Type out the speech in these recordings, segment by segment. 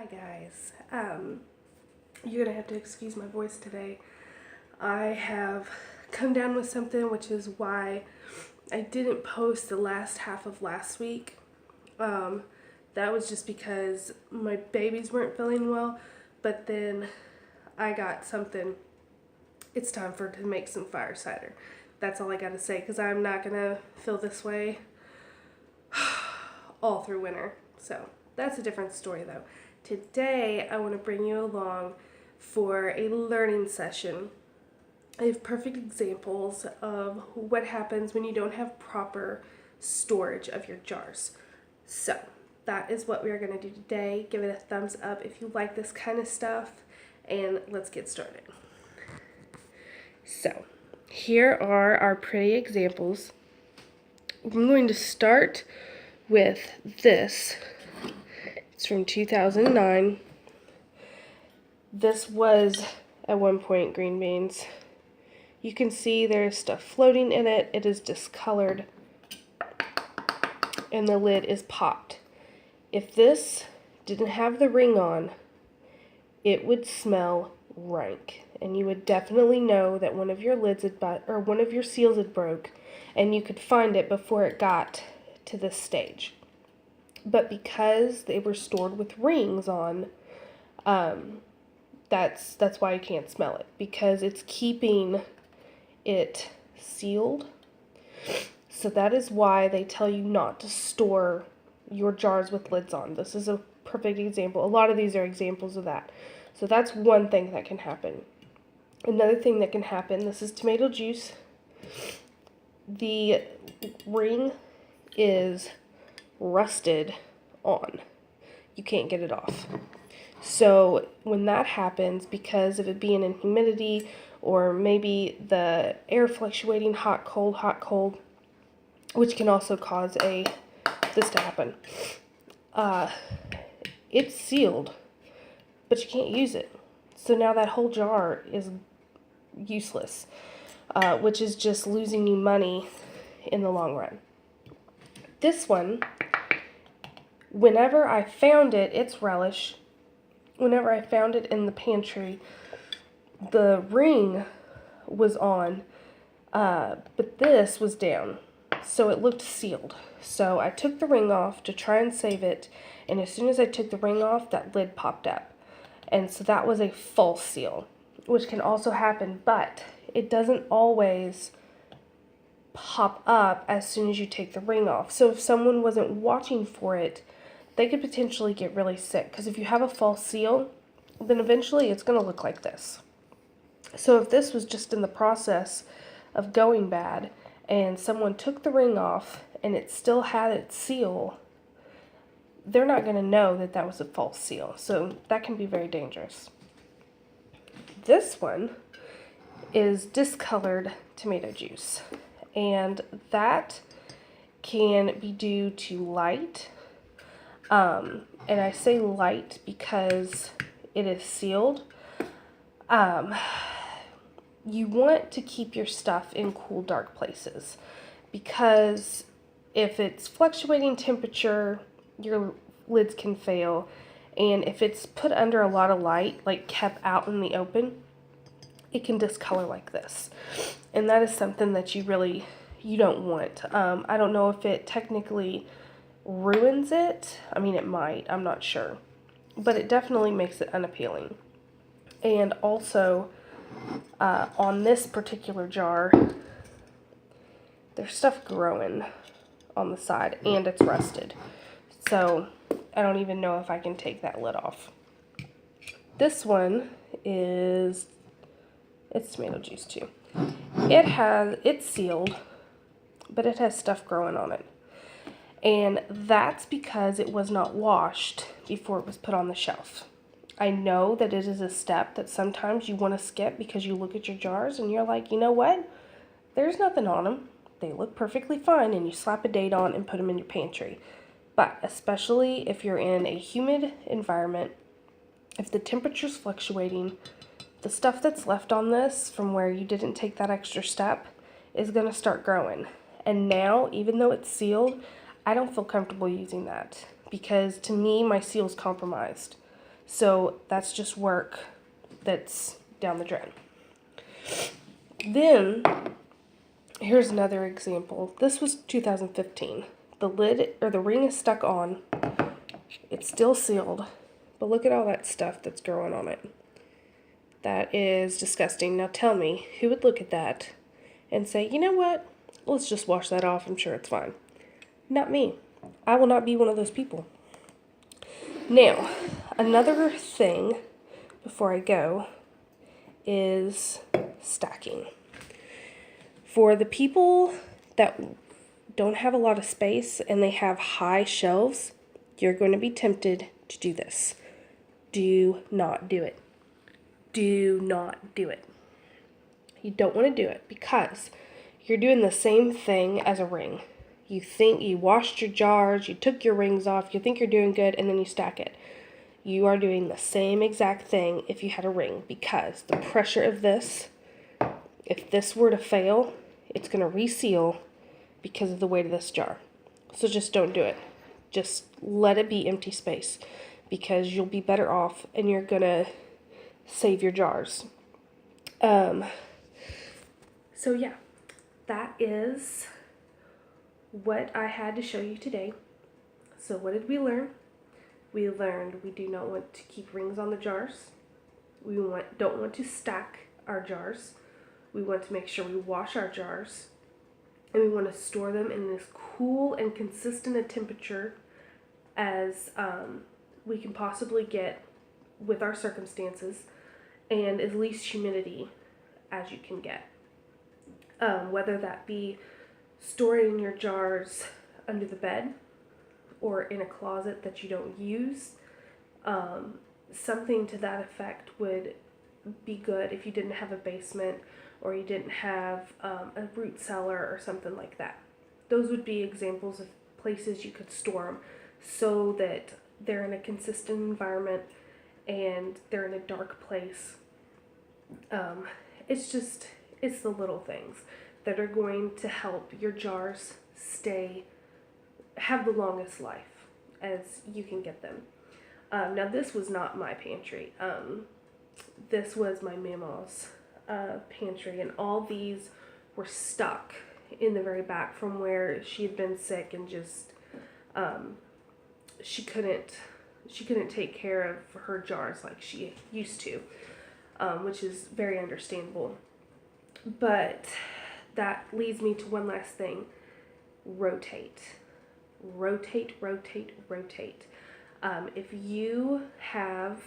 guys. You're gonna have to excuse my voice today. I have come down with something, which is why I didn't post the last half of last week. That was just because my babies weren't feeling well, but then I got something. It's time to make some fire cider. That's all I gotta say, because I'm not gonna feel this way all through winter. So that's a different story though. Today I want to bring you along for a learning session. I have perfect examples of what happens when you don't have proper storage of your jars. So that is what we are going to do today. Give it a thumbs up if you like this kind of stuff, and let's get started. So here are our pretty examples. I'm going to start with this. It's from 2009. This was at one point green beans. You can see there's stuff floating in it. It is discolored and the lid is popped. If this didn't have the ring on, it would smell rank, and you would definitely know that one of your lids had one of your seals had broke, and you could find it before it got to this stage. But because they were stored with rings on, that's why you can't smell it, because it's keeping it sealed. So that is why they tell you not to store your jars with lids on. This is a perfect example. A lot of these are examples of that. So that's one thing that can happen. Another thing that can happen, this is tomato juice. The ring is rusted on. You can't get it off. So when that happens, because of it being in humidity, or maybe the air fluctuating hot, cold, which can also cause this to happen. It's sealed, but you can't use it. So now that whole jar is useless, which is just losing you money in the long run. This one, whenever I found it, it's relish. Whenever I found it in the pantry, the ring was on, but this was down, so it looked sealed. So I took the ring off to try and save it, and as soon as I took the ring off, that lid popped up. And so that was a false seal, which can also happen, but it doesn't always pop up as soon as you take the ring off. So if someone wasn't watching for it, they could potentially get really sick, because if you have a false seal, then eventually it's going to look like this. So if this was just in the process of going bad and someone took the ring off and it still had its seal, they're not going to know that that was a false seal. So that can be very dangerous. This one is discolored tomato juice, and that can be due to light. And I say light because it is sealed. You want to keep your stuff in cool, dark places, because if it's fluctuating temperature, your lids can fail. And if it's put under a lot of light, like kept out in the open, it can discolor like this. And that is something that you don't want. I don't know if it technically ruins it. I mean, it might, I'm not sure, but it definitely makes it unappealing. And also on this particular jar, there's stuff growing on the side, and it's rusted, so I don't even know if I can take that lid off. This one it's tomato juice too. It's sealed, but it has stuff growing on it. And that's because it was not washed before it was put on the shelf. I know that it is a step that sometimes you want to skip, because you look at your jars and you're like, you know what? There's nothing on them. They look perfectly fine, and you slap a date on and put them in your pantry. But especially if you're in a humid environment, if the temperature's fluctuating, the stuff that's left on this from where you didn't take that extra step is going to start growing. And now, even though it's sealed, I don't feel comfortable using that, because to me, my seal's compromised. So that's just work that's down the drain. Then, here's another example. This was 2015. The lid, or the ring, is stuck on. It's still sealed, but look at all that stuff that's growing on it. That is disgusting. Now tell me, who would look at that and say, you know what, let's just wash that off, I'm sure it's fine. Not me. I will not be one of those people. Now, another thing before I go is stacking. For the people that don't have a lot of space and they have high shelves, you're going to be tempted to do this. Do not do it. Do not do it. You don't want to do it because you're doing the same thing as a ring. You think you washed your jars, you took your rings off, you think you're doing good, and then you stack it. You are doing the same exact thing if you had a ring, because the pressure of this, if this were to fail, it's going to reseal because of the weight of this jar. So just don't do it. Just let it be empty space, because you'll be better off and you're going to save your jars. So yeah, that is what I had to show you today. So what did we learn? We learned we do not want to keep rings on the jars. We don't want to stack our jars. We want to make sure we wash our jars. And we want to store them in this cool and consistent a temperature as we can possibly get with our circumstances, and as least humidity as you can get. Whether that be storing your jars under the bed or in a closet that you don't use, something to that effect would be good if you didn't have a basement or you didn't have a root cellar or something like that. Those would be examples of places you could store them so that they're in a consistent environment and they're in a dark place. It's the little things that are going to help your jars have the longest life as you can get them. Now this was not my pantry. This was my mama's pantry, and all these were stuck in the very back from where she had been sick and just she couldn't take care of her jars like she used to, which is very understandable. But that leads me to one last thing. Rotate. Rotate, rotate, rotate. If you have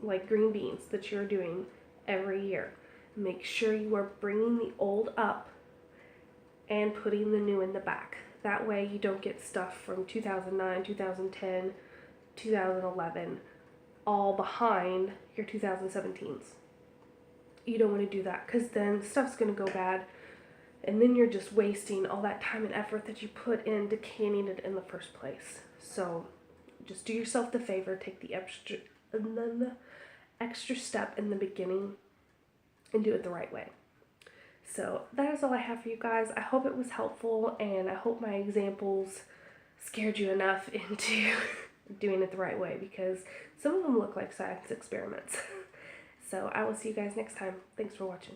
like green beans that you're doing every year, make sure you are bringing the old up and putting the new in the back. That way you don't get stuff from 2009, 2010, 2011 all behind your 2017s. You don't want to do that, because then stuff's going to go bad, and then you're just wasting all that time and effort that you put into canning it in the first place. So just do yourself the favor, take the extra step in the beginning and do it the right way. So that is all I have for you guys. I hope it was helpful, and I hope my examples scared you enough into doing it the right way, because some of them look like science experiments. So I will see you guys next time. Thanks for watching.